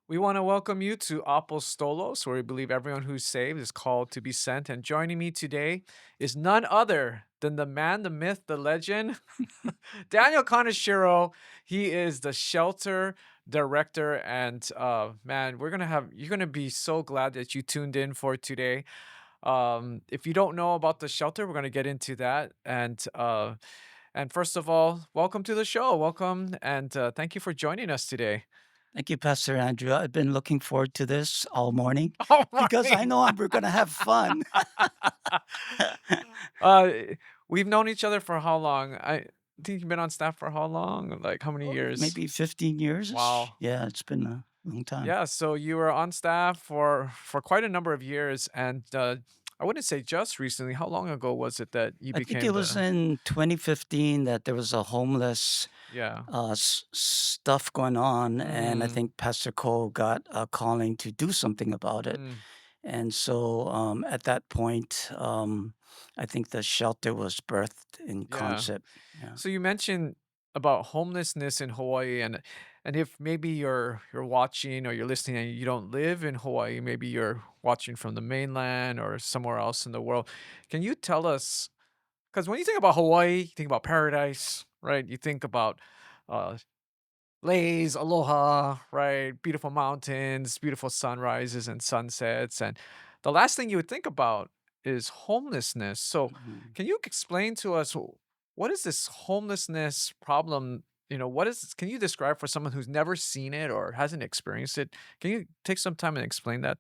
We want to welcome you to Apostolos, where we believe everyone who's saved is called to be sent. And joining me today is none other than the man, the myth, the legend, Daniel Kaneshiro. He is the shelter director. And man, you're gonna be so glad that you tuned in for today. If you don't know about the shelter, we're gonna get into that. And first of all, welcome to the show. Welcome and thank you for joining us today. Thank you, Pastor Andrew. I've been looking forward to this all morning Oh because I my. know we're going to have fun. Uh, we've known each other for how long? I think you've been on staff for how long? Like how many Oh, years? maybe 15 years. Wow. Yeah, it's been a long time. Yeah, so you were on staff for quite a number of years, and I wouldn't say just recently. How long ago was it that you I think became it was the? in 2015 that there was a homeless Yeah. stuff going on, and I Mm, think Pastor Cole got a calling to do something about it. mm, And so at that point, I think the shelter was birthed in yeah. concept. Yeah. So you mentioned about homelessness in Hawaii, and if maybe you're watching or you're listening and you don't live in Hawaii, maybe you're watching from the mainland or somewhere else in the world. Can you tell us, because when you think about Hawaii, you think about paradise, right? You think about uh lays, aloha, right? Beautiful mountains, beautiful sunrises and sunsets, and the last thing you would think about is homelessness. So, Mhm. can you explain to us what is this homelessness problem? What is? Can you describe for someone who's never seen it or hasn't experienced it? Can you take some time and explain that?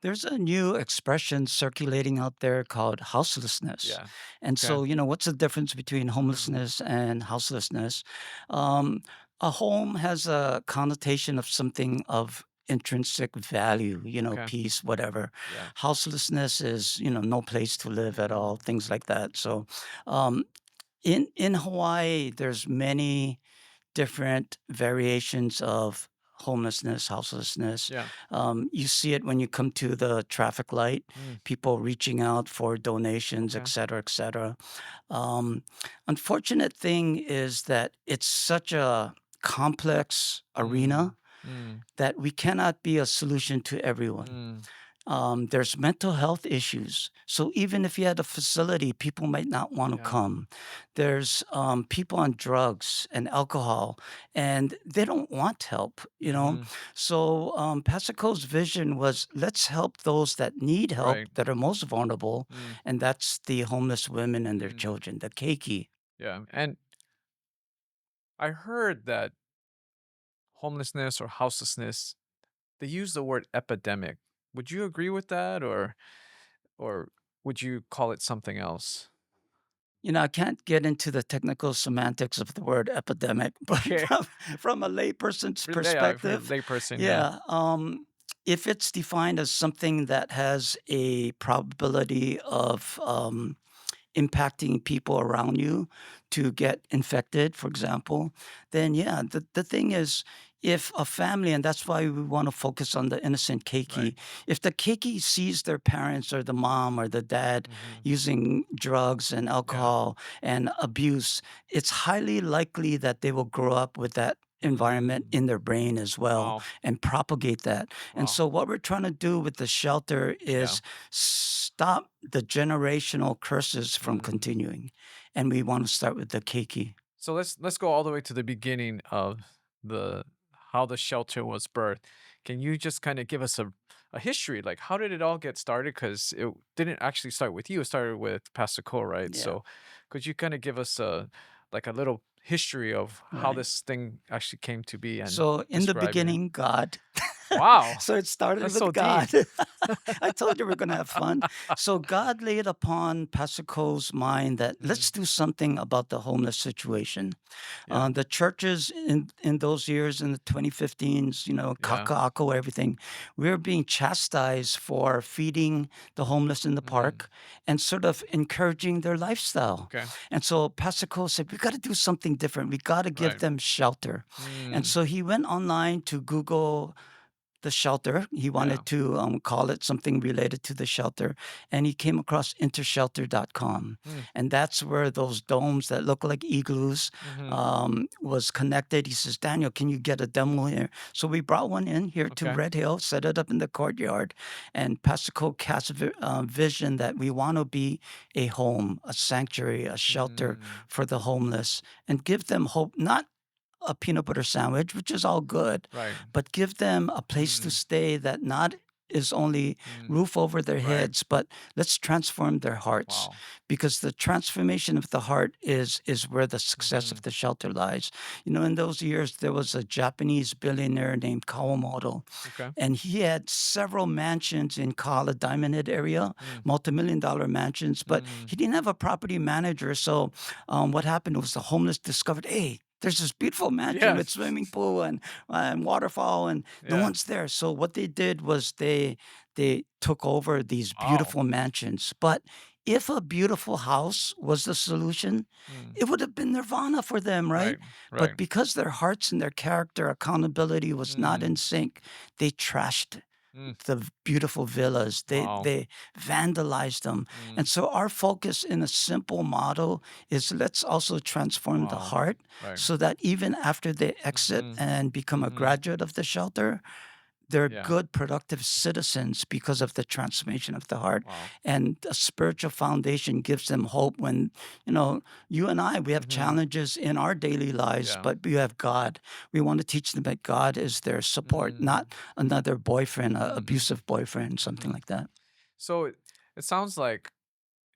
There's a new expression circulating out there called houselessness. Yeah. And Okay. so, what's the difference between homelessness and houselessness? Um, a home has a connotation of something of intrinsic value, Okay. peace, whatever. Yeah. Houselessness is, no place to live at all, Mm, things like that. So, um, in Hawaii, there's many different variations of homelessness, houselessness. yeah. You see it when you come to the traffic light, Mm, people reaching out for donations, okay. et cetera, et cetera. Um, Unfortunate thing is that it's such a complex Mm, arena mm, that we cannot be a solution to everyone. mm, There's mental health issues. So even if you had a facility, people might not want to yeah. come. There's people on drugs and alcohol, and they don't want help. Hmm. So Pasaco's vision was let's help those that need help, Right. that are most vulnerable, Mm, and that's the homeless women and their mm, children, the keiki. yeah. And I heard that homelessness or houselessness, they use the word epidemic. Would you agree with that, or would you call it something else? I can't get into the technical semantics of the word epidemic, but Okay. from a layperson's Yeah, for a perspective, layperson, yeah. yeah, if it's defined as something that has a probability of impacting people around you to get infected, for example, then yeah, the thing is, if a family, and that's why we want to focus on the innocent Right. keiki, if the keiki sees their parents or the mom or the dad Hmm. using drugs and Yeah. alcohol and abuse, it's highly likely that they will grow up with that environment Mm, in their brain as well wow. and propagate that. And Wow. so what we're trying to do with the shelter Yeah. is stop the generational curses from Mm. continuing, and we want to start with the keiki. So let's go all the way to the beginning of the how the shelter was birthed. Can you just kind of give us a history? Like how did it all get started? Because it didn't actually start with you, it started with Pastor Cole, right? Yeah, So could you kind of give us a little history of how right. this thing actually came to be and So in the describe it? beginning, God. Wow. So it started That's so with deep. God. I told you we're gonna have fun. So God laid upon Pastor Cole's mind that Mm, let's do something about the homeless situation. yeah. The churches in those years, in the 2015s, Yeah. Kaka'ako, everything, we were being chastised for feeding the homeless in the Mm, park and sort of encouraging their lifestyle. okay. And so Pastor Cole said, we got to do something different. We got to give Right. them shelter. And Mm, so he went online to Google the shelter. He Yeah. wanted to call it something related to the shelter, and he came across intershelter.com. Mm. And that's where those domes that look like igloos Mm-hmm. was connected. He says, Daniel, can you get a demo here? So we brought one in here to Okay. Red Hill, set it up in the courtyard, and Pastor Cole cast vision that we want to be a home, a sanctuary, a shelter Mm. for the homeless, and give them hope, not a peanut butter sandwich, which is all good, Right. but give them a place to Mm. stay that not is only Mm. roof over their Right. heads, but let's transform their hearts, Wow. because the transformation of the heart is where the success Mm-hmm. of the shelter lies. In those years, there was a Japanese billionaire named Kawamoto, Okay. and he had several mansions in Kala Diamond Head area, Mm. multi-million dollar mansions, but Mm. he didn't have a property manager. So what happened was the homeless discovered, hey, there's this beautiful mansion with Yes. swimming pool and waterfall, and no Yeah. one's there. So what they did was they took over these Wow. beautiful mansions. But if a beautiful house was the solution, Mm. it would have been nirvana for them, right? Right. Right. But because their hearts and their character, accountability was not Mm. in sync, they trashed Mm. the beautiful villas. They Wow. they vandalized them. Mm. And so our focus in a simple model is, let's also transform the Wow. heart, Right. so that even after they exit Mm-hmm. and become a Mm-hmm. graduate of the shelter, they're Yeah. good, productive citizens because of the transformation of the heart. Wow. And a spiritual foundation gives them hope when, you and I, we have Mm-hmm. challenges in our daily lives, Yeah. but we have God. We want to teach them that God is their support, Mm. not another boyfriend, an Mm-hmm. abusive boyfriend, something Mm-hmm. like that. So it sounds like,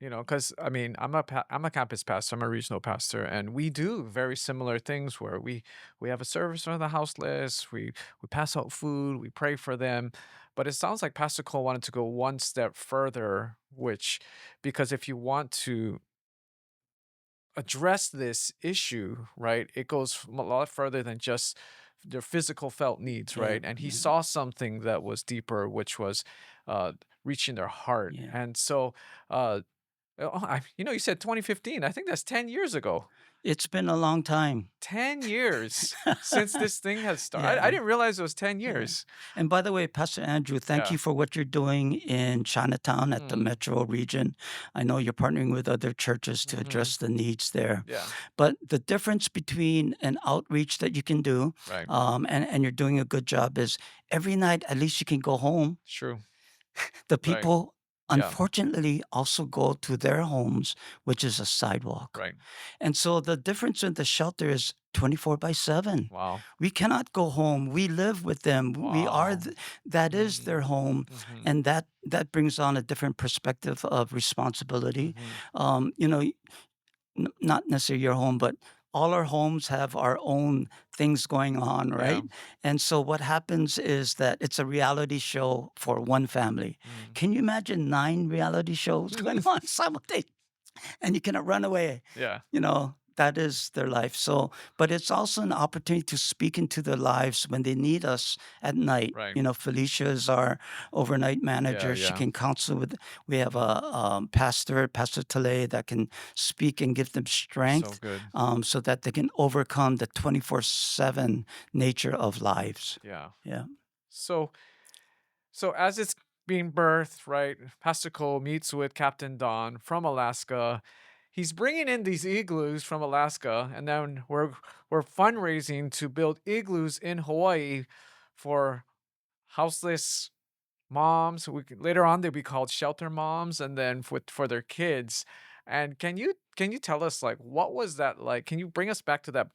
because I mean, I'm a campus pastor, I'm a regional pastor, and we do very similar things where we have a service for the houseless, we pass out food, we pray for them. But it sounds like Pastor Cole wanted to go one step further, which, because if you want to address this issue, right, it goes a lot further than just their physical felt needs, Yeah, right? And he yeah, saw something that was deeper, which was uh, reaching their heart. yeah. And so, you said 2015. I think that's 10 years ago. It's been a long time. 10 years since this thing has started. I Yeah. didn't realize it was 10 Yeah. years. And by the way, Pastor Andrew, thank Yeah. you for what you're doing in Chinatown at the Mm. metro region. I know you're partnering with other churches to Hmm. address the needs there. Yeah. But the difference between an outreach that you can do, Right. and you're doing a good job, is every night at least you can go home. True. The Right. people, Yeah. unfortunately, also go to their homes, which is a sidewalk. Right. And so the difference in the shelter is 24 by 7. Wow. We cannot go home. We live with them. We are Wow. that is their Mm. home, Hmm. and that brings on a different perspective of responsibility. Hmm. Um, you know, not necessarily your home, but all our homes have our own things going on, Yeah. right? And so what happens is that it's a reality show for one family. Mm. Can you imagine 9 reality shows going on simultaneously? And you cannot run away. Yeah. That is their life. So, but it's also an opportunity to speak into their lives when they need us at night. Right. Felicia is our overnight Yeah. manager. She Yeah. can counsel with. We have a pastor, Pastor Tale, that can speak and give them So strength, good. so that they can overcome the 24/7 nature of lives. Yeah. Yeah. So as it's being birthed, right? Pastor Cole meets with Captain Don from Alaska. He's bringing in these igloos from Alaska, and then we're fundraising to build igloos in Hawaii for houseless moms. Later on they'll be called shelter moms, and then for their kids. And can you tell us, like, what was that like? Can you bring us back to that?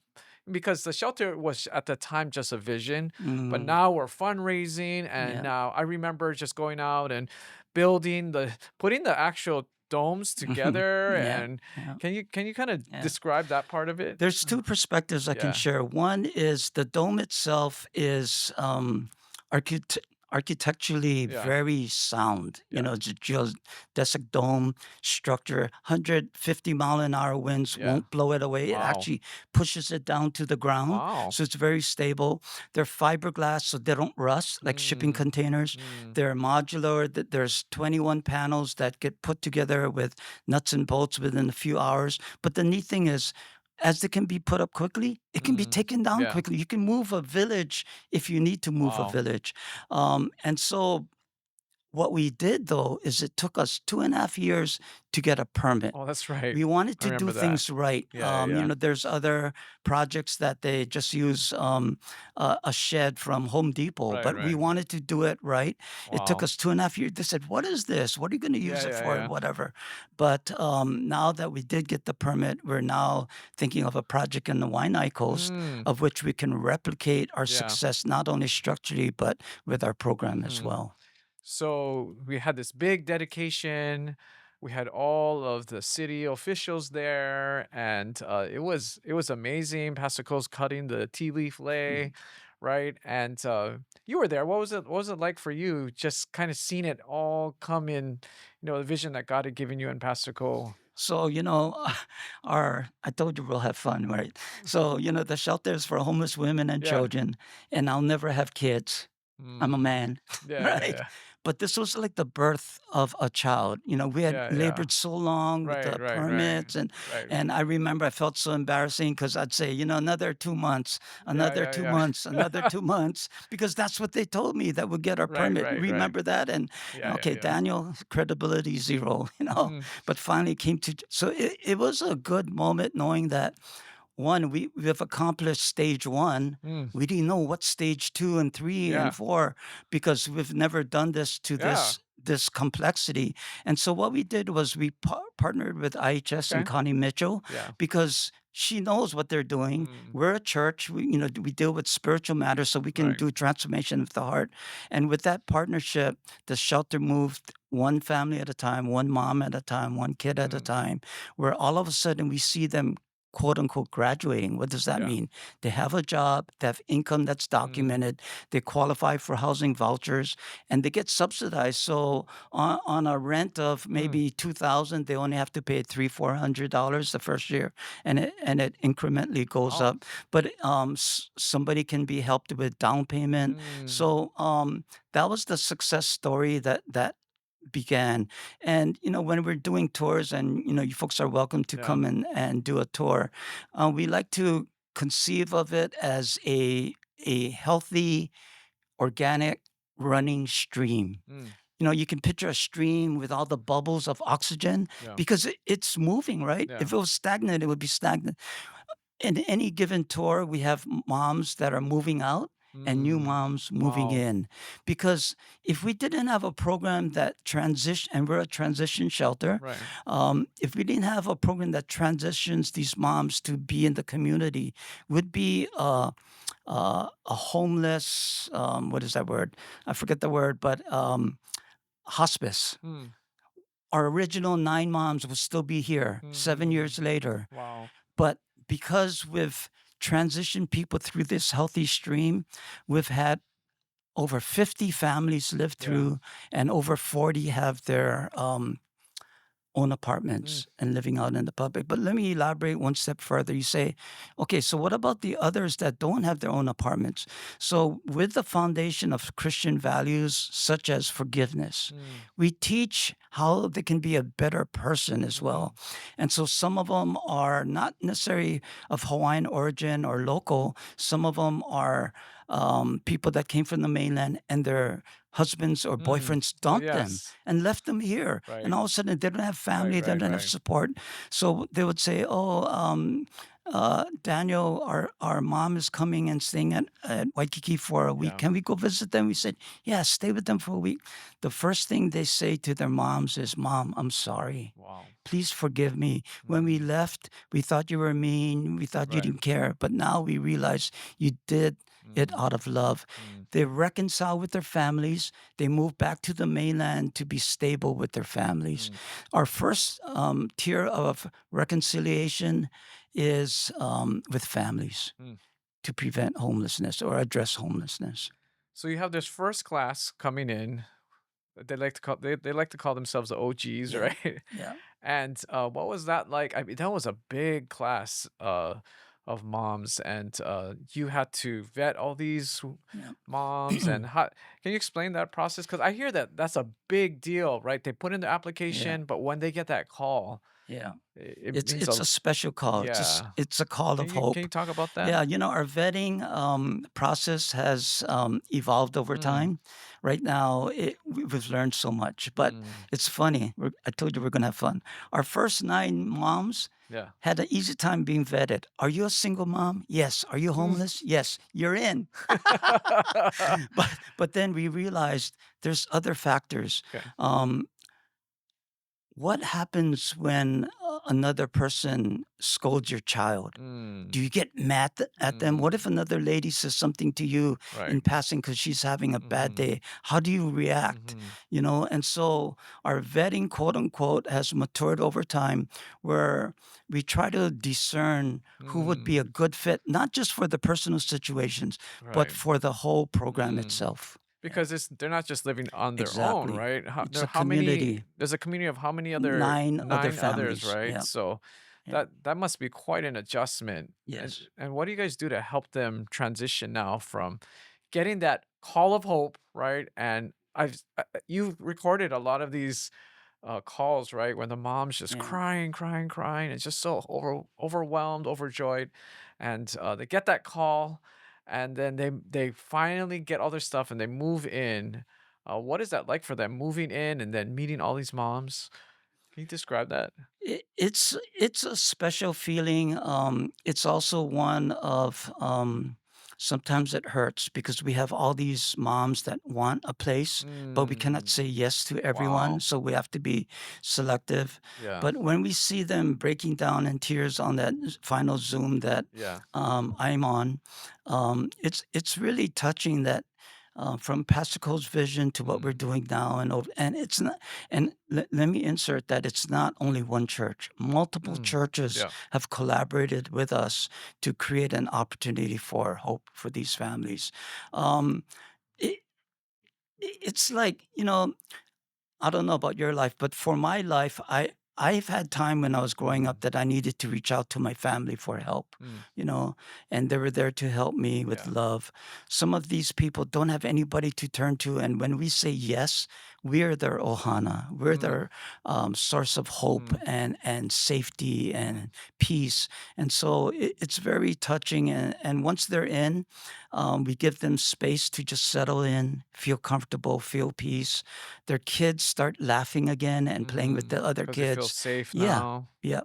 Because the shelter was at the time just a vision, but Mm, now we're fundraising, and yeah. now I remember just going out and putting the actual domes together. Yeah. And Yeah. can you kind of Yeah. describe that part of it? There's two perspectives I can Yeah. share. One is the dome itself is archit- architecturally Yeah. very sound. Yeah. It's a geodesic dome structure. 150-mile-an-hour winds Yeah. won't blow it away. It Wow. actually pushes it down to the ground. Wow. So it's very stable. They're fiberglass, so they don't rust like shipping Mm, containers. mm, They're modular. There's 21 panels that get put together with nuts and bolts within a few hours. But the neat thing is, as they can be put up quickly, it can be taken down Yeah. quickly. You can move a village if you need to move a Wow. village. And so what we did though is it took us 2.5 years to get a permit. Oh, that's right. We wanted I to do remember that. things right. Yeah, yeah, yeah. There's other projects that they just use a shed from Home Depot, Right, but we right. wanted to do it right. It took Wow. us 2.5 years. They said, "What is this? What are you going to Yeah, use it yeah, for?" yeah. Whatever. But now that we did get the permit, we're now thinking of a project in the Waianae Coast Mm, of which we can replicate our yeah. success not only structurally but with our program as Mhm. well. So we had this big dedication. We had all of the city officials there, and it was amazing. Pastor Cole's cutting the tea leaf lei, right? And you were there. What was it like for you? Just kind of seeing it all come in, the vision that God had given you and Pastor Cole. So, our I told you we'll have fun, right? So, the shelter is for homeless women and Yeah. children, and I'll never have kids. I'm a Mm. man, Yeah, yeah, right? yeah. But this was like the birth of a child. We had Yeah, yeah. labored so long with Right, the right, right. permits, and Right. and I remember I felt so embarrassing because I'd say, another 2 months, Yeah, another yeah, two yeah. months, another 2 months, because that's what they told me that would get our Right, permit. right, right. Remember that? And Yeah, yeah, okay, yeah. Daniel, credibility zero. Mm, But finally came to so it was a good moment knowing that, one, we've accomplished stage one. mm. We didn't know what stage 2 and 3 and Yeah. 4 because we've never done this to Yeah. this complexity. And so what we did was we partnered with IHS and Okay. Connie Mitchell Yeah. because she knows what they're doing. Mm. We're a church. We deal with spiritual matters, so we can Right. do transformation of the heart. And with that partnership, the shelter moved one family at a time, one mom at a time, one kid at a Mm. time, where all of a sudden we see them quote unquote graduating. What does that Yeah. mean? They have a job, they have income that's Mm. documented, they qualify for housing vouchers, and they get subsidized. So on a rent of Mm. maybe 2,000, they only have to pay $300-400 the first year, and it incrementally goes Wow. up. But somebody can be helped with down payment. Mm. So that was the success story that began. And, when we're doing tours and, you folks are welcome to Yeah. come and do a tour, we like to conceive of it as a healthy, organic running stream. Mm. You can picture a stream with all the bubbles of oxygen Yeah. because it's moving, right? Yeah. If it was stagnant, it would be stagnant. In any given tour, we have moms that are moving out and new Mm. moms moving Wow. in. Because if we didn't have a program that transition, and we're a transition shelter, Right. if we didn't have a program that transitions these moms to be in the community, would be a homeless, what is that word? I forget the word, but hospice. Mm. Our original 9 moms will still be here 7 years Mm. later. Wow. But because we've transitioned people through this healthy stream, we've had over 50 families live Yeah. through, and over 40 have their own Mm. apartments and living out in the public. But let me elaborate one step further. You say, okay, so what about the others that don't have their own apartments? So, with the foundation of Christian values such as forgiveness, Mm. we teach how they can be a better person as Mm. well. And so, some of them are not necessarily of Hawaiian origin or local, some of them are people that came from the mainland and their husbands or Mm. boyfriends Oh, dumped them yes. and left them here. And Right. all of a sudden, they don't have Right, family, they right, don't have right. support. So they would say, "Oh, Daniel, our mom is coming and staying at Waikiki for a week. Yeah. Can we go visit them?" We said, "Yeah, stay with them for a week." The first thing they say to their moms is, "Mom, I'm sorry. Wow. Please forgive me. When we Mm. left, we thought you were mean. We thought you Right. didn't care. But now we realize you did it Mm. out of love." Mm. They reconcile with their families. They move back to the mainland to be stable with their families. Mm. Our first tier of reconciliation is with families Mm. to prevent homelessness or address homelessness. So you have this first class coming in. They like to call themselves the OGs, Yeah. right? Yeah. And what was that like? I mean, that was a big class of moms, and you had to vet all these Yeah. moms. And how can you explain that process? Because I hear that that's a big deal, right? They put in the Yeah. application, but when they get that call, Yeah. It It's means it's a a special call. yeah. It's a call Can of you can hope. you talk about that? Yeah, our vetting process has evolved over Mm, time. Right now, we've learned so much, but mm, it's funny. I told you we're gonna have fun. Our first 9 moms yeah. had an easy time being vetted. Are you a single mom? Yes. Are you Mm. homeless? Yes. You're in. But then we realized there's other factors. Okay. Um, what happens when another person scolds your child? Do Mm, you get mad at them? What if mm, another lady says something to you right. in passing because she's having a bad Mhm, day? How do you react? mhm, And so our vetting, quote unquote, has matured over time where we try to discern who would mm, be a good fit, not just for the personal situations, but right. for the whole program Mm. itself. Yeah, Because they're not just living on their own, exactly. right? It's a How many community, there's a community of how many other 9 other 9 others, families. right? Yeah, So yeah, that must be quite an adjustment. yes. And what do you guys do to help them transition now from getting that call of hope, right? And you've recorded a lot of these calls, right? When the mom's just Yeah. crying, crying, crying, and just so overwhelmed, overjoyed, and they get that call, and then they finally get all their stuff and they move in. What is that like for them, moving in and then meeting all these moms? Can you describe that? It's a special feeling. It's also one of sometimes it hurts because we have all these moms that want a place, but we cannot Mm, say yes to everyone, wow. so we have to be selective. Yeah. But when we see them breaking down in tears on that final Zoom that Yeah. I'm on, it's really touching that. From Pastor Cole's vision to what we're Mm, doing now, and it's not. And let me insert that it's not only one church. Multiple mm, churches yeah. have collaborated with us to create an opportunity for hope for these families. Um, it, it's like, I don't know about your life, but for my life, I've had time when I was growing Mm, up that I needed to reach out to my family for help, mm, you know, and they were there to help me with yeah. love. Some of these people don't have anybody to turn to, and when we say yes, we're their ohana, we're Mm, their source of hope mm, and safety mm, and peace. And so it's very touching. And once they're in, we give them space to just settle in, feel comfortable, feel peace. Their kids start laughing again and playing with mm. the other Because they feel kids. safe Yeah, now. yeah.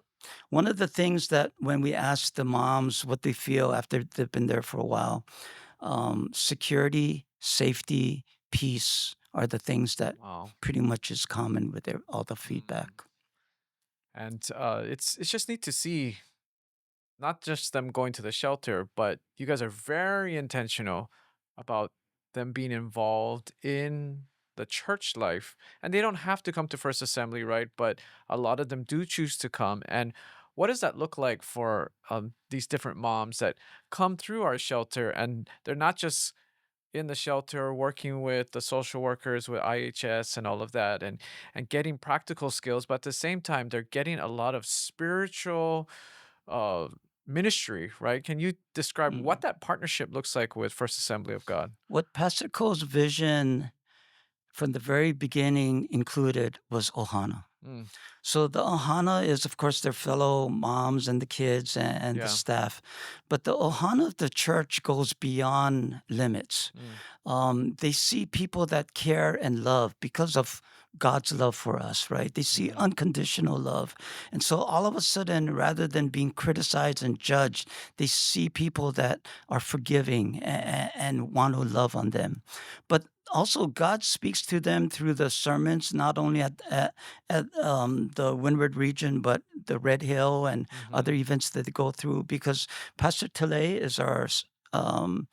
One of the things that when we ask the moms what they feel after they've been there for a while, security, safety, peace are the things that Wow. pretty much is common with all the feedback. Mm. And it's just neat to see not just them going to the shelter, but you guys are very intentional about them being involved in the church life. And they don't have to come to First Assembly, right? But a lot of them do choose to come. And what does that look like for these different moms that come through our shelter, and they're not just in the shelter working with the social workers with IHS and all of that, and getting practical skills, but at the same time they're getting a lot of spiritual uh ministry, right? Can you describe what Mm. that partnership looks like with First Assembly of God? What Pastor Cole's vision from the very beginning included was Ohana. Mm, So the ohana is, of course, their fellow moms and the kids and the yeah. staff, but the ohana of the church goes beyond limits. Mm, They see people that care and love because of God's love for us, right? They see mm, unconditional love. And so all of a sudden, rather than being criticized and judged, they see people that are forgiving mm, and want to love on them. But also, God speaks to them through the sermons, not only at the Windward region, but the Red Hill and mm-hmm. other events that they go through. Because Pastor Tele is our um,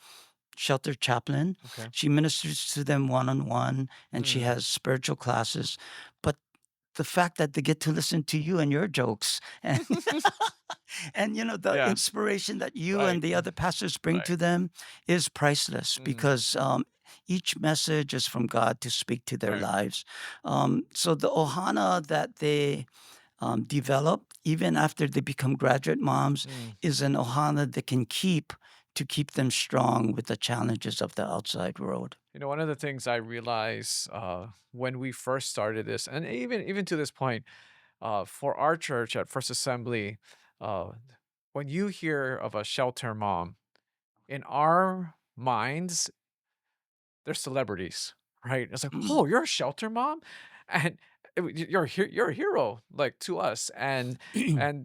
shelter chaplain. Okay. She ministers to them one on one, and she Mm, has spiritual classes. But the fact that they get to listen to you and your jokes and the yeah. inspiration that you Right. and the other pastors bring Right. to them is priceless Mm, because each message is from God to speak to their right. lives. So the ohana that they develop, even after they become graduate moms, Mm. is an ohana that can keep to keep them strong with the challenges of the outside world. One of the things I realized when we first started this, and even to this point, For our church at First Assembly, uh, when you hear of a shelter mom, in our minds, they're celebrities, right? It's like, Mm. oh, you're a shelter mom, and you're a hero, like to us. And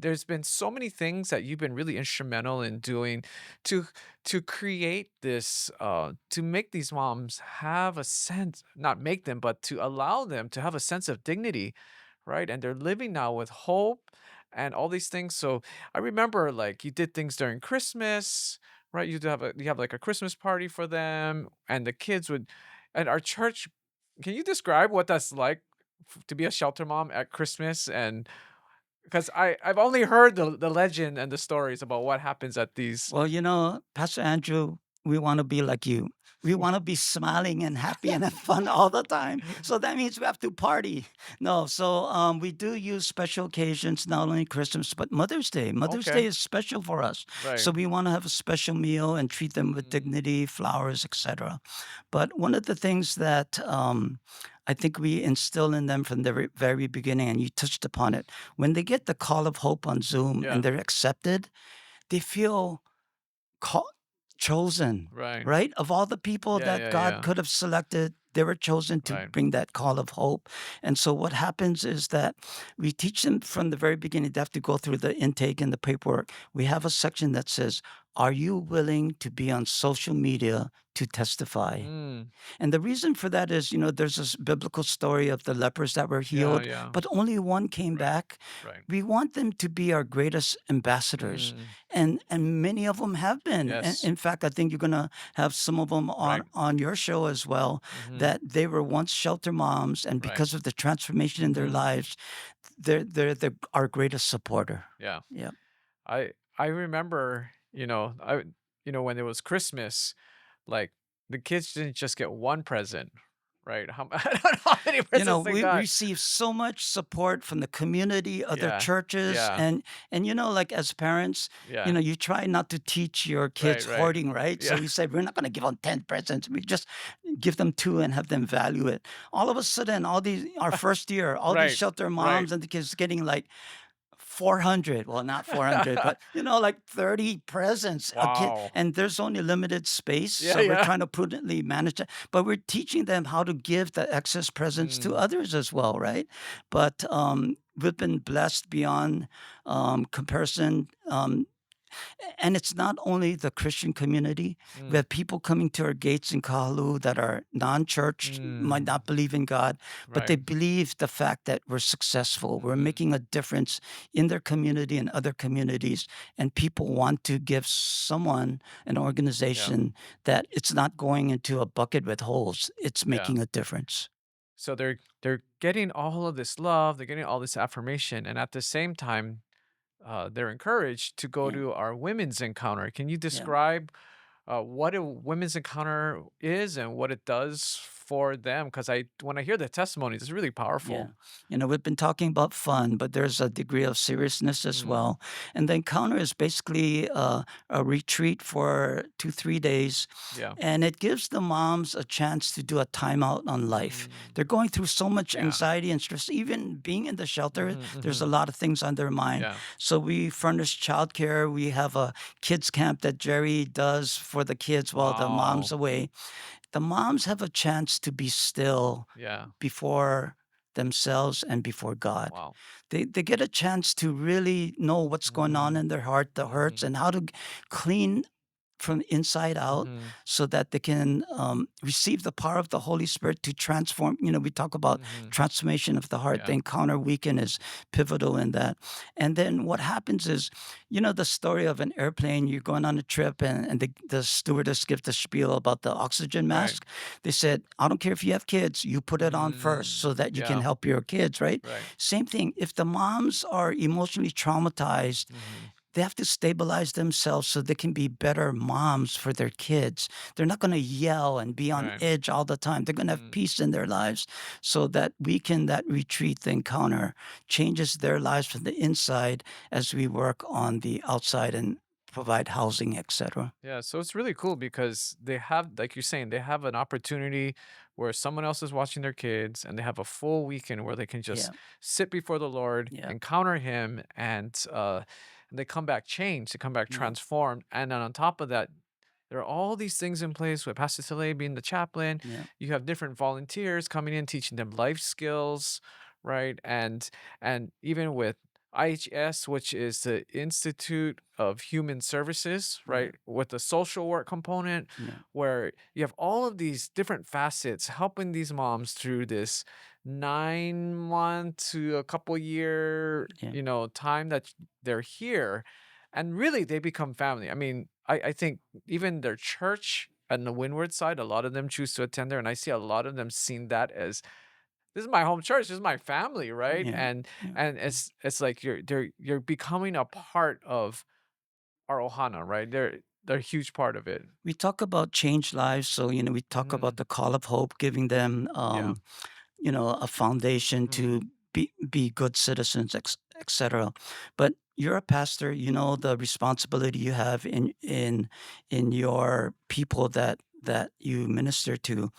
there's been so many things that you've been really instrumental in doing to create this, to make these moms have a sense, not make them, but to allow them to have a sense of dignity, right? And they're living now with hope and all these things. So I remember like you did things during Christmas, right? You have like a Christmas party for them, and the kids would, at our church. Can you describe what that's like to be a shelter mom at Christmas? And because I've only heard the legend and the stories about what happens at these. Well, Pastor Andrew, we want to be like you. We want to be smiling and happy and have fun all the time. So that means we have to party. No, so we do use special occasions, not only Christmas, but Mother's Day. Mother's Okay, Day is special for us. right. So we want to have a special meal and treat them with Mm, dignity, flowers, etc. But one of the things that I think we instill in them from the very beginning, and you touched upon it, when they get the call of hope on Zoom and yeah, they're accepted, they feel call chosen, right. right? Of all the people Yeah, that yeah, God yeah. could have selected, they were chosen to Right. bring that call of hope. And so what happens is that we teach them from the very beginning. They have to go through the intake and the paperwork. We have a section that says, "Are you willing to be on social media to testify?" Mm, And the reason for that is, there's this biblical story of the lepers that were yeah, healed, yeah. but only one came Right, back. right. We want them to be our greatest ambassadors, Mm, and many of them have been. And yes, in fact, I think you're gonna have some of them on right. on your show as well. Mm-hmm, That they were once shelter moms, and right. because of the transformation in their Mm-hmm, lives, they're our greatest supporter. yeah. Yeah. I remember, when it was Christmas, like the kids didn't just get one present, right? I don't know how many presents they We got. receive so much support from the community, other Yeah, churches, yeah, and like as parents, yeah. you try not to teach your kids Right, right. hoarding, right? So Yeah, we said we're not going to give them 10 presents. We just give them two and have them value it. All of a sudden, all these our first year, all these right, shelter right. moms and the kids getting like 400, well, not 400, but, like 30 presents a kid, Wow. and there's only limited space, Yeah, so we're yeah. trying to prudently manage it, but we're teaching them how to give the excess presents to Mm, others as well, right? But, we've been blessed beyond, comparison, and it's not only the Christian community. We mm, have people coming to our gates in Kahalu that are non-church, might mm, not believe in God, but right. they believe the fact that we're successful. We're Mm-hmm, making a difference in their community and other communities, and people want to give someone, an yeah, organization, that it's not going into a bucket with holes. It's yeah. making a difference. So they're getting all of this love, they're getting all this affirmation, and at the same time, they're encouraged to go Yeah, to our women's encounter. Can you yeah. describe what a women's encounter is and what it does for them? Because when I hear the testimonies, it's really Yeah. powerful. We've been talking about fun, but there's a degree of seriousness as Mm, well. And the encounter is basically a retreat for 2, 3 days, yeah. and it gives the moms a chance to do a timeout on life. Mm, They're going through so much yeah. anxiety and stress. Even being in the shelter, Hmm, there's hmm. a lot of things on their mind. Yeah. So we furnish childcare. We have a kids camp that Jerry does for the kids while the mom's Wow. away. The moms have a chance to be still Yeah. before themselves and before God. Wow. They get a chance to really know what's going on Hmm, in their heart, the hurts, hmm, and how to clean from inside out hmm, so that they can receive the power of the Holy Spirit to transform. We talk about hmm. transformation of the heart. The Yeah. encounter weekend is pivotal in that. And then what happens is, the story of an airplane, you're going on a trip and the stewardess gives the spiel about the oxygen Right. mask. They said, I don't care if you have kids, you put it on first Mm, so that you can yeah. help your kids, right? Right. Same thing. If the moms are emotionally traumatized, Hmm. they have to stabilize themselves so they can be better moms for their kids. They're not going to yell and be on Right. edge all the time. They're going to have Mm, peace in their lives so that that retreat, the encounter, changes their lives from the inside as we work on the outside and provide housing, etc. Yeah, so it's really cool because they have, like you're saying, they have an opportunity where someone else is watching their kids and they have a full weekend where they can just Yeah, sit before the Lord, yeah, encounter Him, and they come back changed, they come back yeah, transformed. And then on top of that, there are all these things in place with Pastor Tele being the chaplain. yeah, You have different volunteers coming in, teaching them life skills, right? And even with IHS, which is the Institute of Human Services, yeah, right? With the social work component, yeah, where you have all of these different facets helping these moms through this 9 month to a couple year, yeah. time that they're here. And really, they become family. I mean, I think even their church and the Windward side, a lot of them choose to attend there. And I see a lot of them seeing that as this is my home church, this is my family, right? Yeah, And yeah. and it's like you're becoming a part of our ohana, right? They're a huge part of it. We talk about change lives, so we talk about Mhm. the call of hope, giving them Yeah. a foundation to Mhm. be good citizens, etc. But you're a pastor, you know the responsibility you have in your people that you minister to.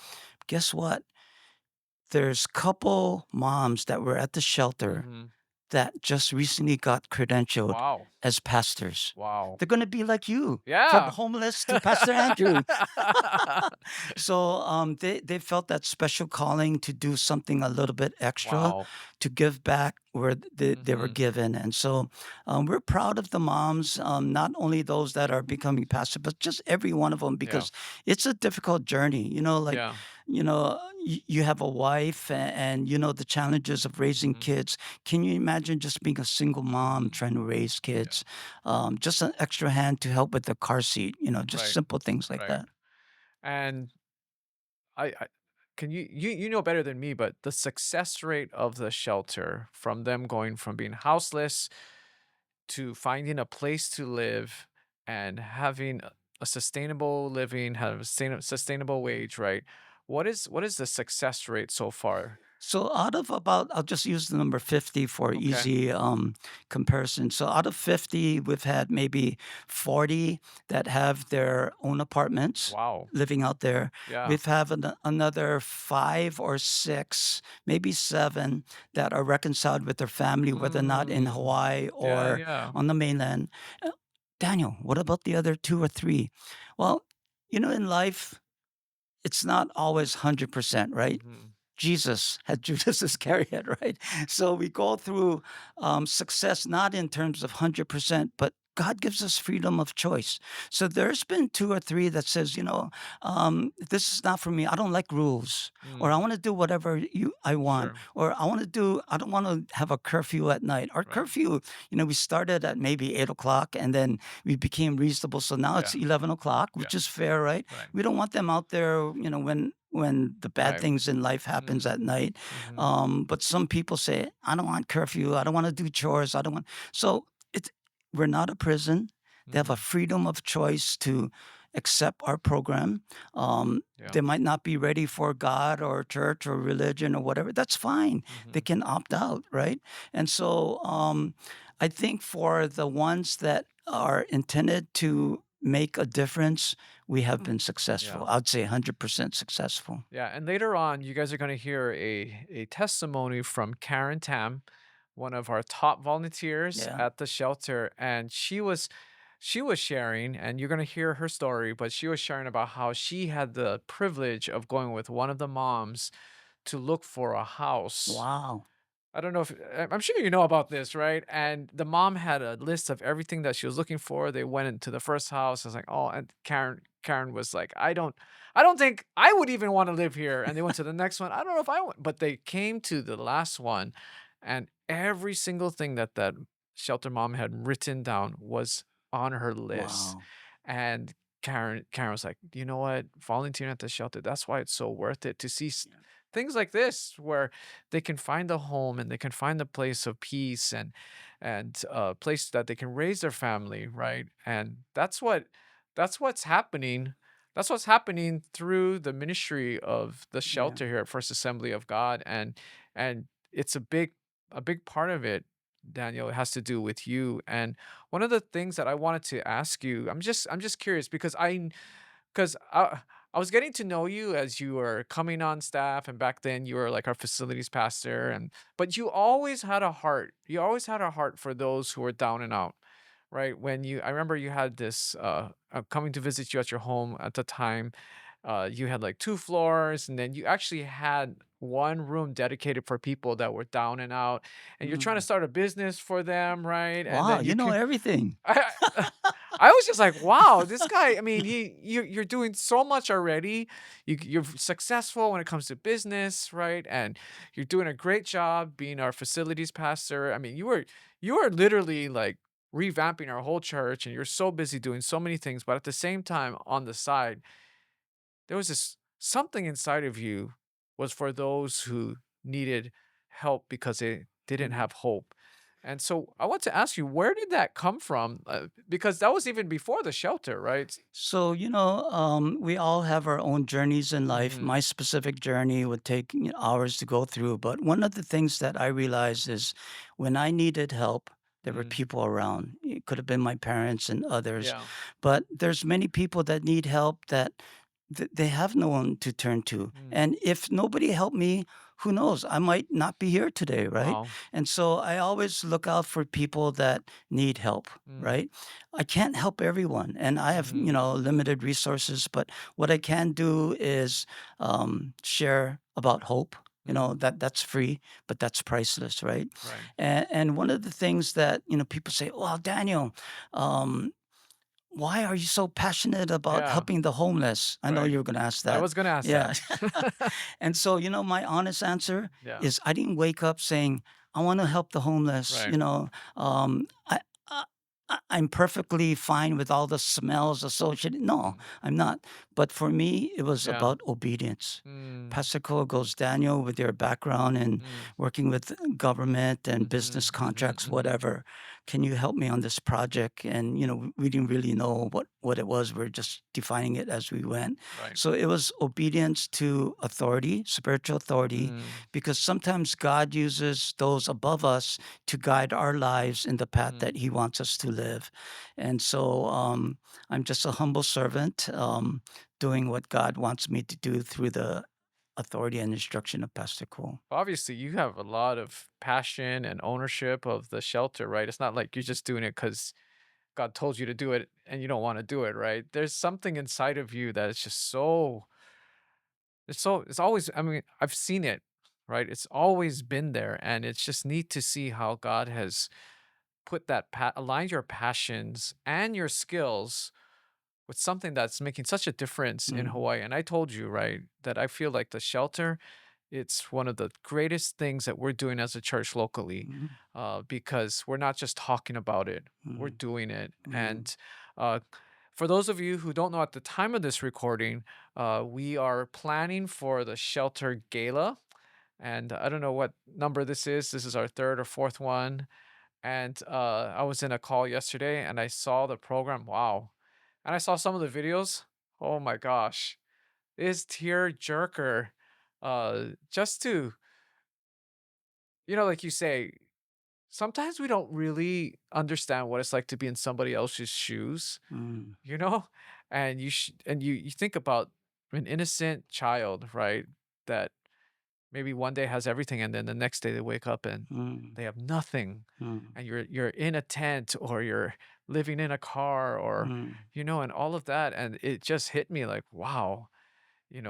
Guess what? There's couple moms that were at the shelter Mhm. that just recently got credentialed Wow. as pastors. Wow. They're gonna be like you, from Yeah. homeless to Pastor Andrew. So, they felt that special calling to do something a little bit extra, Wow. to give back where they were Mhm. given, and so, we're proud of the moms, not only those that are becoming pastors, but just every one of them, Yeah. because it's a difficult journey, like, Yeah. you have a wife and you know the challenges of raising Mhm. kids. Can you imagine just being a single mom Mhm. trying to raise Yeah. kids? Just an extra hand to help with the car seat, just Right. simple things like Right. that. And I can you know better than me, but the success rate of the shelter from them going from being houseless to finding a place to live and having a sustainable living, have a sustainable wage, right? What is the success rate so far? So out of about, I'll just use the number 50 for Okay. easy comparison. So out of 50, we've had maybe 40 that have their own apartments Wow. living out there. Yeah. We've have another 5 or 6, maybe 7 that are reconciled with their family, whether not in Mm. Hawaii Yeah, or yeah. on the mainland. Uh, Daniel, what about the other 2 or 3? Well, in life, it's not always 100%, right? Mhm. Jesus had Judas Iscariot, right? So we go through success not in terms of 100%, but God gives us freedom of choice. So there's been 2 or 3 that says, this is not for me. I don't like rules, or I Mm. want to do whatever I want, Sure. or I want to do. I don't want to have a curfew at night. Our Right. curfew, we started at maybe 8 o'clock, and then we became reasonable. So now Yeah. it's 11 o'clock, Yeah. which is fair, right? Right. We don't want them out there, when the bad Right. things in life happens Mhm. at night. Mhm. But some people say, I don't want curfew. I don't want to do chores. I don't want. So we're not a prison. They have a Mhm. freedom of choice to accept our program. Yeah. They might not be ready for God or church or religion or whatever. That's fine. They Mhm. can opt out, right? And so I think for the ones that are intended to make a difference, we have been successful. Yeah. I'd say 100% successful. Yeah, and later on, you guys are going to hear a testimony from Karen Tam, one of our top volunteers Yeah. at the shelter, and she was sharing, and you're going to hear her story, but she was sharing about how she had the privilege of going with one of the moms to look for a house. Wow. I don't know if I'm sure you know about this, right? And the mom had a list of everything that she was looking for. They went into the first house. I was like, oh, and Karen was like, I don't think I would even want to live here. And they went to the next one. I don't know if I want, but they came to the last one, and every single thing that shelter mom had written down was on her list. Wow. And Karen was like, you know what? Volunteering at the shelter, that's why it's so worth it to see Yeah. things like this where they can find a home and they can find a place of peace and a place that they can raise their family, right? And that's what's happening. That's what's happening through the ministry of the Yeah. shelter here at First Assembly of God, and it's a big part of it. Daniel. It has to do with you. And one of the things that I wanted to ask you, I'm just curious because I was getting to know you as you were coming on staff, and back then you were like our facilities pastor, and but you always had a heart. You always had a heart for those who were down and out, right? I remember you had this coming to visit you at your home at the time. You had like 2 floors, and then you actually had one room dedicated for people that were down and out, and you're trying to Mm. start a business for them, right? And Wow, then you you know can everything. I I was just like, "Wow, this guy." I mean, you're doing so much already. You're successful when it comes to business, right? And you're doing a great job being our facilities pastor. I mean, you were literally like revamping our whole church, and you're so busy doing so many things. But at the same time, on the side, there was this something inside of you was for those who needed help because they didn't Mm. have hope. And so I want to ask you, where did that come from? Because that was even before the shelter, right? So, we all have our own journeys in life. Mm-hmm. My specific journey would take hours to go through. But one of the things that I realized is when I needed help, there were Mm, people around. It could have been my parents and others. yeah. But there's many people that need help that they have no one to turn to. Mm, And if nobody helped me, who knows? I might not be here today, right? wow. And so I always look out for people that need help, Mm, right? I can't help everyone, and I have, mm-hmm. limited resources, but what I can do is share about hope. Mm, That's free, but that's priceless, right? right. And one of the things that people say, "Well, Daniel, um, why are you so passionate about Yeah. helping the homeless?" I know Right. you were going to ask I that. was gonna ask that. Yeah. And so, my honest answer Yeah. is I didn't wake up saying, I want to help the homeless. Right. I, I'm perfectly fine with all the smells associated. No, Mm, I'm not. But for me, it was yeah. about obedience. Mm, Pastor Cole goes, Daniel, with your background in mm, working with government and mm-hmm, business mm-hmm, contracts, mm-hmm. whatever, can you help me on this project? And, we didn't really know what it was. We're just defining it as we went. Right. So it was obedience to authority, spiritual authority, Mm, because sometimes God uses those above us to guide our lives in the path mm. that He wants us to live. And so I'm just a humble servant doing what God wants me to do through the authority and instruction of Pastor Cole. Obviously, you have a lot of passion and ownership of the shelter, right? It's not like you're just doing it because God told you to do it and you don't want to do it, right? There's something inside of you that is just it's always, I mean, I've seen it, right? It's always been there. And it's just neat to see how God has put aligned your passions and your skills with something that's making such a difference in Mm, Hawaii. And I told you, right, that I feel like the shelter, it's one of the greatest things that we're doing as a church locally, mm, because we're not just talking about it, we're mm, doing it. mm, And uh, for those of you who don't know, at the time of this recording, we are planning for the shelter gala. And I don't know what number this is. This is our third or fourth one. And I was in a call yesterday and I saw the program. Wow. And I saw some of the videos. Oh my gosh. It's tear jerker. Just to, like you say, sometimes we don't really understand what it's like to be in somebody else's shoes, mm, you know? And you think about an innocent child, right? That maybe one day has everything and then the next day they wake up and mm, they have nothing. mm, And you're in a tent or you're living in a car or mm. and all of that. And it just hit me like, wow,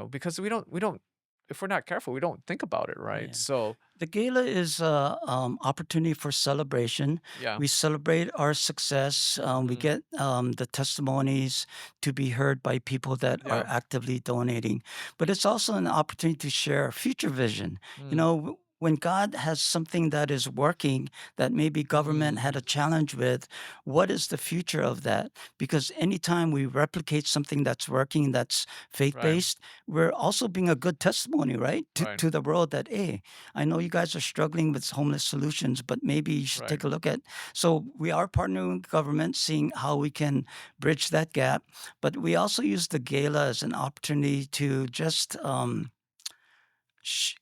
because we don't if we're not careful, we don't think about it, right? Yeah. So The gala is a opportunity for celebration. yeah. We celebrate our success. We Mm, get the testimonies to be heard by people that are yeah. actively donating. But it's also an opportunity to share future vision. Mm, When God has something that is working that maybe government mm, had a challenge with, what is the future of that? Because anytime we replicate something that's working, that's faith right, based, we're also being a good testimony, right? To, right, to the world that, hey, I know you guys are struggling with homeless solutions, but maybe you should right. take a look at. So we are partnering with government, seeing how we can bridge that gap. But we also use the gala as an opportunity to just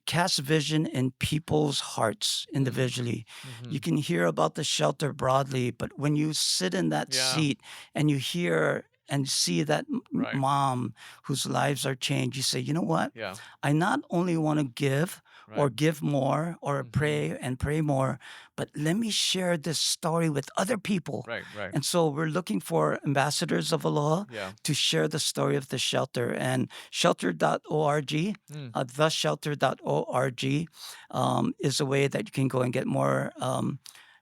cast vision in people's hearts Mm. individually. You Mhm. can hear about the shelter broadly, but when you sit in that Yeah. seat and you hear and see that Right. mom whose lives are changed, you say, you know what? Yeah. I not only want to give or Right. give more or Mhm. pray and pray more, but let me share this story with other people. Right. Right. And so we're looking for ambassadors of Allah Yeah. to share the story of the shelter. And shelter.org, Mm. theshelter.org, is a way that you can go and get more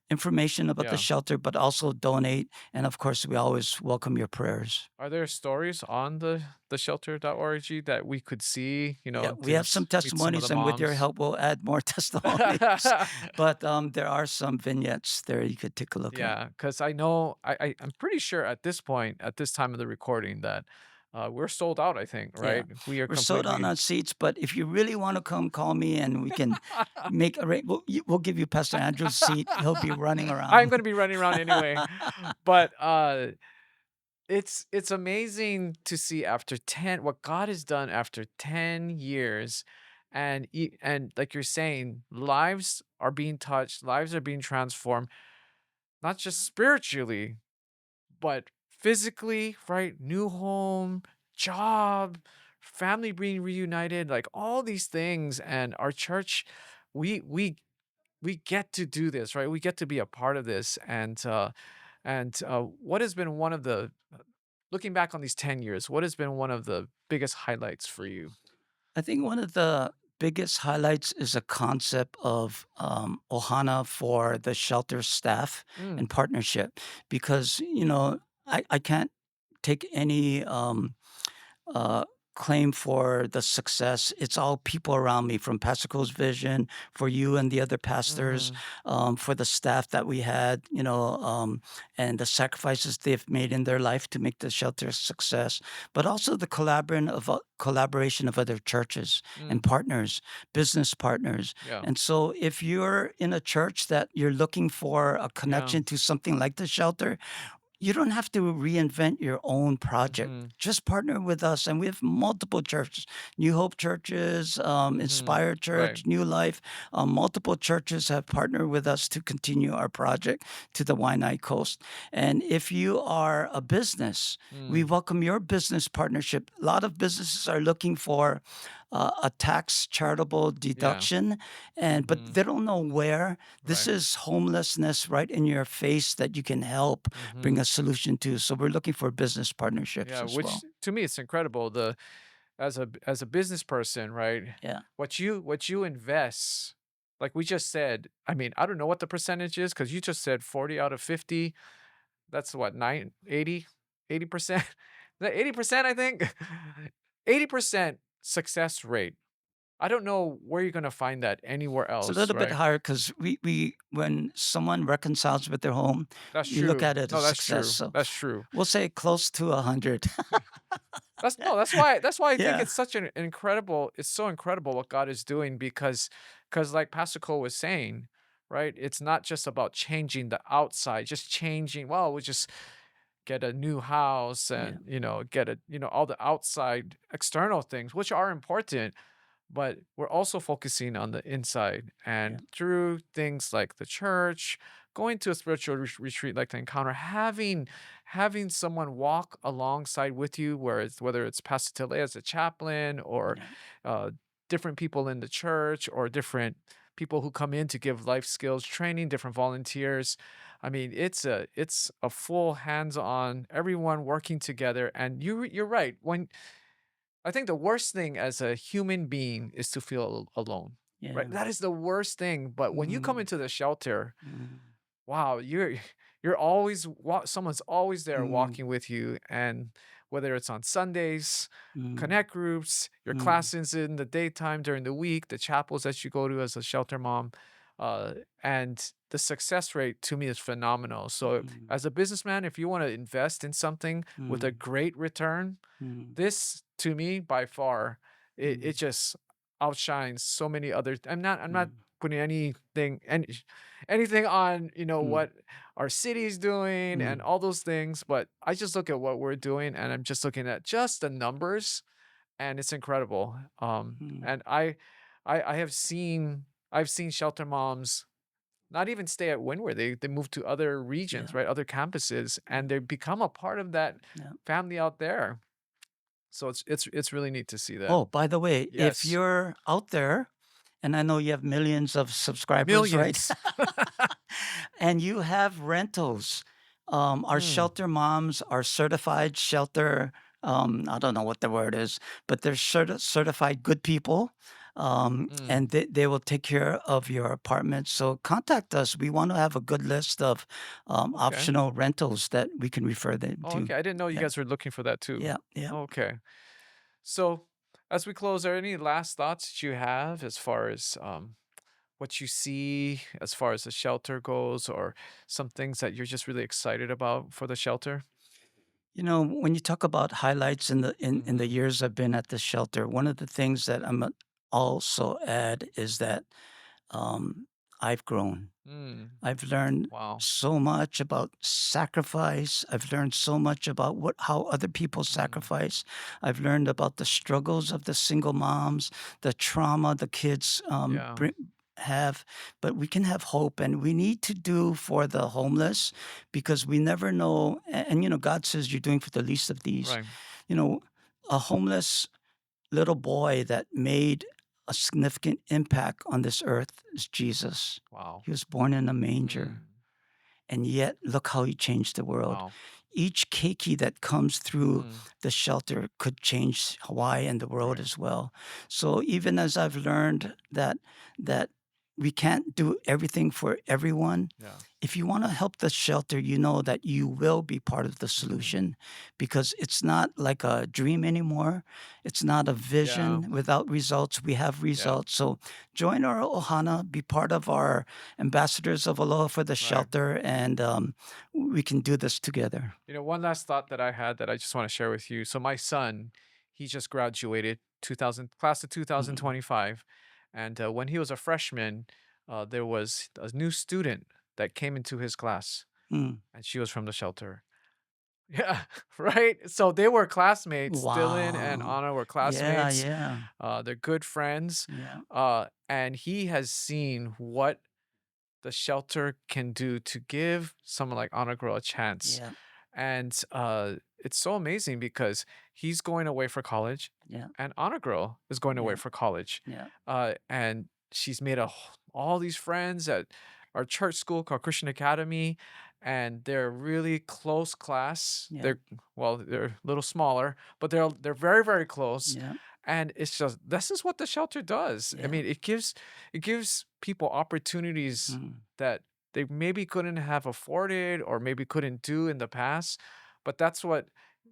information about the Yeah. shelter, but also donate. And of course, we always welcome your prayers. Are there stories on the shelter.org that we could see, Yeah, we to have some meet some of the testimonies, and with your moms? help, we'll add more testimonies. But there are some vignettes there you could take a look at. Yeah, because I know I'm pretty sure at this point, at this time of the recording, that we're sold out. I think, Yeah, right? We are we're sold on completely. our seats, but if you really want to come, call me, and we can make a. We'll give you Pastor Andrew's seat. He'll be running I'm around. gonna be running around anyway, but it's amazing to see after 10 what God has done after 10 years, and like you're saying, lives are being touched, lives are being transformed, not just spiritually, but physically, right? New home, job, family being reunited, like all these things. And our church, we we we get to do this, right? We get to be a part of this. And what has been one of the looking back on these 10 years, what has been one of the biggest highlights for you? I think one of the biggest highlights is a concept of Ohana for the shelter staff Mm. and partnership, because I can't take any uh, claim for the success. It's all people around me, from Pastor Cole's vision, for you and the other pastors, Mhm. for the staff that we had, and the sacrifices they've made in their life to make the shelter a success, but also the collaboration of other churches and Mm. partners, business partners. Yeah. And so if you're in a church that you're looking for a Yeah. connection to something like the shelter, you don't have to reinvent your own project. Mhm. Just partner with us, and we have multiple churches, New Hope churches, Mhm. Inspire Right. Church, New Life. Multiple churches have partnered with us to continue our project to the Waianae Coast. And if you are a business, we Mm. welcome your business partnership. A lot of businesses are looking for a tax charitable Yeah. deduction, but Mhm. they don't know where. This Right. is homelessness right in your face that you can help bring Mhm. a solution to. So we're looking for business partnerships Yeah, as which well. to me it's incredible. The as a business person, right? Yeah. What you invest, like we just said, I mean, I don't know what the percentage is because you just said 40 out of 50. That's what, 80%? That 80%, I think. 80% success rate. I don't know where you're gonna find that anywhere It's a else, little bit right? higher because we when someone reconciles with their home, That's we look true. at it No, as that's success. true. So That's true. we'll say close to 100. That's no, that's why I think Yeah. it's such an incredible it's so incredible what God is doing because like Pastor Cole was saying, right? It's not just about changing the outside, just changing, well, we just get a new house Yeah. and get all the outside external things, which are important, but we're also focusing on the inside. Yeah. And through things like the church, going to a spiritual retreat like the encounter, having someone walk alongside with you, whether it's Pastor Tele as a chaplain, or Yeah. uh, different people in the church, or different people who come in to give life skills training, different volunteers. I mean, it's a full hands-on, everyone working together. And you're right. When I think the worst thing as a human being is to feel alone, right? Yeah. That is the worst thing. But when you come Mm, into the shelter, mm, wow, you're always someone's always there mm, walking with you, and whether it's on Sundays, mm, connect groups, your mm, classes in the daytime during the week, the chapels that you go to as a shelter mom, and the success rate to me is phenomenal. So, mm, as a businessman, if you want to invest in something with a mm, great return, mm, this to me by far, it mm, just outshines so many other. I'm not mm, putting anything on mm, what our city is doing and mm, all those things, but I just look at what we're doing and I'm just looking at just the numbers, and it's incredible. mm. And I I have seen I've seen shelter moms not even stay at Windward. They move to other regions, Yeah, right? Other campuses, yeah, and they become a part of that yeah. family out there. So it's really neat to see that. Oh, by the way, if Yes. you're out there, and I know you have millions of subscribers, right? Millions. And you have rentals. Our Mm, shelter moms are certified shelter. I don't know what the word is, but they're certified good people. mm, And they will take care of your apartment. So contact us. We want to have a good list of okay. optional rentals that we can refer them Oh, to. okay. I didn't know you Yeah, guys were looking for that too. yeah, yeah. Okay. So, as we close, are there any last thoughts that you have as far as what you see as far as the shelter goes, or some things that you're just really excited about for the shelter? You know, when you talk about highlights in the Mm-hmm. years I've been at the shelter, one of the things that also add is that um, I've grown. Mm, I've learned wow. so much about sacrifice. I've learned so much about how other people Mm, sacrifice. I've learned about the struggles of the single moms, the trauma the kids yeah. have. But we can have hope, and we need to do for the homeless because we never know. And you know, God says you're doing for the least of these. Right. You know, a homeless little boy that made a significant impact on this earth is Jesus. Wow. He was born in a manger, Mm, and yet look how he changed the world. wow. Each keiki that comes through Mm, the shelter could change Hawaii and the world right. as well. So even as I've learned that we can't do everything for everyone, Yeah. if you want to help the shelter, you know that you will be part of the Mm, solution because it's not like a dream anymore. It's not a yeah. vision without results. We have Yeah. results. So join our ohana, be part of our ambassadors of aloha for the Right. shelter, and we can do this together. One last thought that I had that I just want to share with you. So my son, he just graduated 2000 class of Mhm. 2025, and when he was a freshman, there was a new student that came into his class, Mm. and she was from the shelter. Yeah, right. So they were classmates. Dylan and Wow. Anna were Yeah, classmates. yeah, They're good friends. yeah, And he has seen what the shelter can do to give someone like Anna Girl a chance. yeah, And it's so amazing because he's going away for college, yeah, and Anna Girl is going away yeah, for college. yeah, And she's made all these friends at our church school called Christian Academy, and they're a really close class. yeah, They're a little smaller, but they're very, very close. yeah, And it's just this is what the shelter does. I yeah. mean, it gives people opportunities Mm. that they maybe couldn't have afforded or maybe couldn't do in the past. But that's what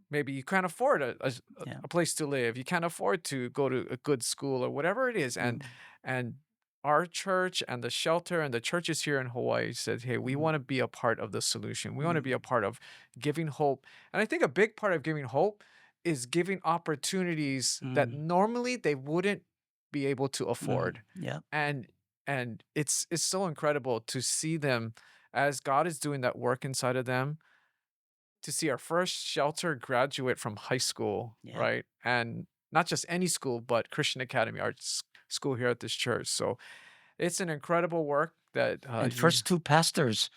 maybe you can't afford Yeah. a place to live. You can't afford to go to a good school or whatever it is. Mm. And our church and the shelter and the churches here in Hawaii said, hey, we Mm. want to be a part of the solution. We want to be a Mm. part of giving hope. And I think a big part of giving hope is giving opportunities that Mm. normally they wouldn't be able to Mm. afford. Yeah. And it's so incredible to see them as God is doing that work inside of them, to see our first shelter graduate from high school, Yeah. right? And not just any school, but Christian Academy Arts School here at this church. So it's an incredible work that And you. first two pastors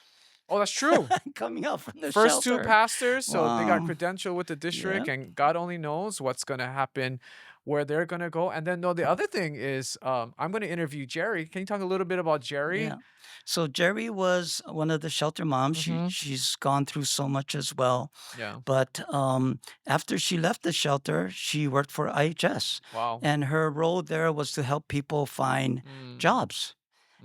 Oh, that's true. coming out from the First two shelter. pastors, so they got Wow. credential with the Yeah. district, and God only knows what's going to happen, where they're going to go. And then, no, the other thing is, I'm going to interview Jerry. Can you talk a little bit about Jerry? Yeah. So Jerry was one of the shelter moms. Mm-hmm. She's gone through so much as well. Yeah. But after she left the shelter, she worked for IHS, Wow. and her role there was to help people find Mm. jobs.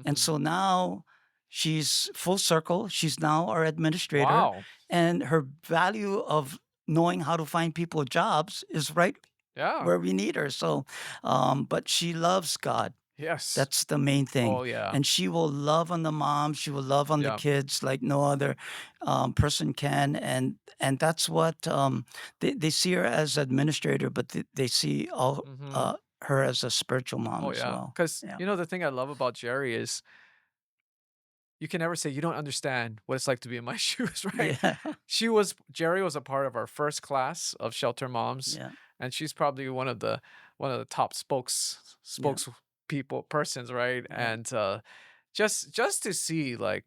And Mm-hmm. so now she's full circle. She's now our administrator, Wow. and her value of knowing how to find people jobs is right Yeah. where we need her. So, but she loves God. Yes. That's the main thing. Oh, yeah. And she will love on the mom. She will love on the Yeah. kids like no other person can. And that's what they see her as administrator, but they see Mm-hmm. her as a spiritual mom Oh, as yeah. well. Because, Yeah. the thing I love about Jerry is you can never say you don't understand what it's like to be in my shoes, right? Yeah. Jerry was a part of our first class of shelter moms, Yeah. and she's probably one of the top Yeah. persons, right? Yeah. And just to see like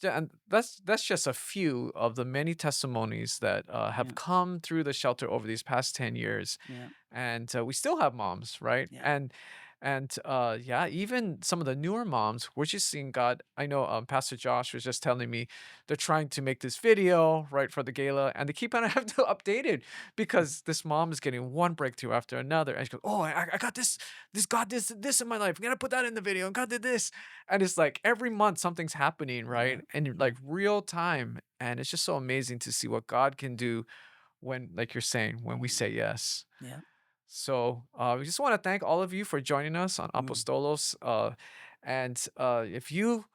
yeah, and that's just a few of the many testimonies that have Yeah. come through the shelter over these past 10 years. Yeah. And we still have moms, right? Yeah. And yeah, even some of the newer moms, we're just seeing God. I know Pastor Josh was just telling me they're trying to make this video right for the gala, and they keep on having to update it because this mom is getting one breakthrough after another, and she goes, "Oh, I got this God this in my life. I'm gonna put that in the video, and God did this." And it's like every month something's happening, Yeah. right? And Yeah. like real time, and it's just so amazing to see what God can do when, like you're saying, when we say yes. Yeah. So we just want to thank all of you for joining us on Mm. Apostolos. And if you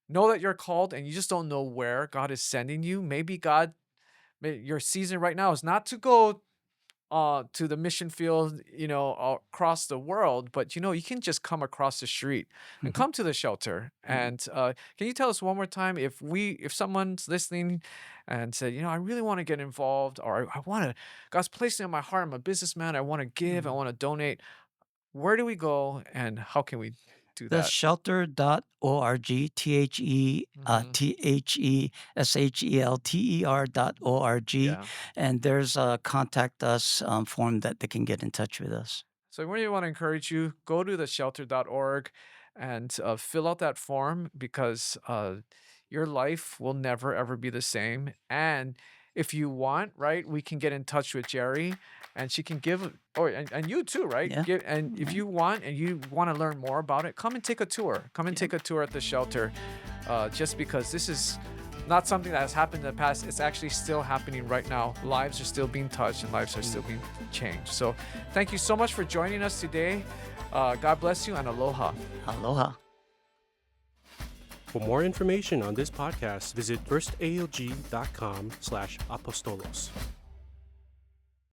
know that you're called and you just don't know where God is sending you, maybe your season right now is not to go to the mission field, across the world, but you can just come across the street and come to the shelter. Yeah. And can you tell us one more time if someone's listening and said, I really want to get involved, or I want to, God's placed it in my heart, I'm a businessman, I want to give, I Mm. want to donate. Where do we go and how can we do The that? shelter.org, Hmm. THESHELTER.org, Yeah. and there's a contact us form that they can get in touch with us. So we really want to encourage you, go to the shelter.org and fill out that form because your life will never ever be the same. And if you want, right, we can get in touch with Jerry and she can give, or and you too, right? Yeah. Give, and if Yeah. you want and you want to learn more about it, come and take a tour. Come and Yeah. take a tour at the shelter, just because this is not something that has happened in the past. It's actually still happening right now. Lives are still being touched and lives are still being changed. So thank you so much for joining us today. God bless you and aloha. Aloha. For more information on this podcast, visit firstaog.com/apostolos.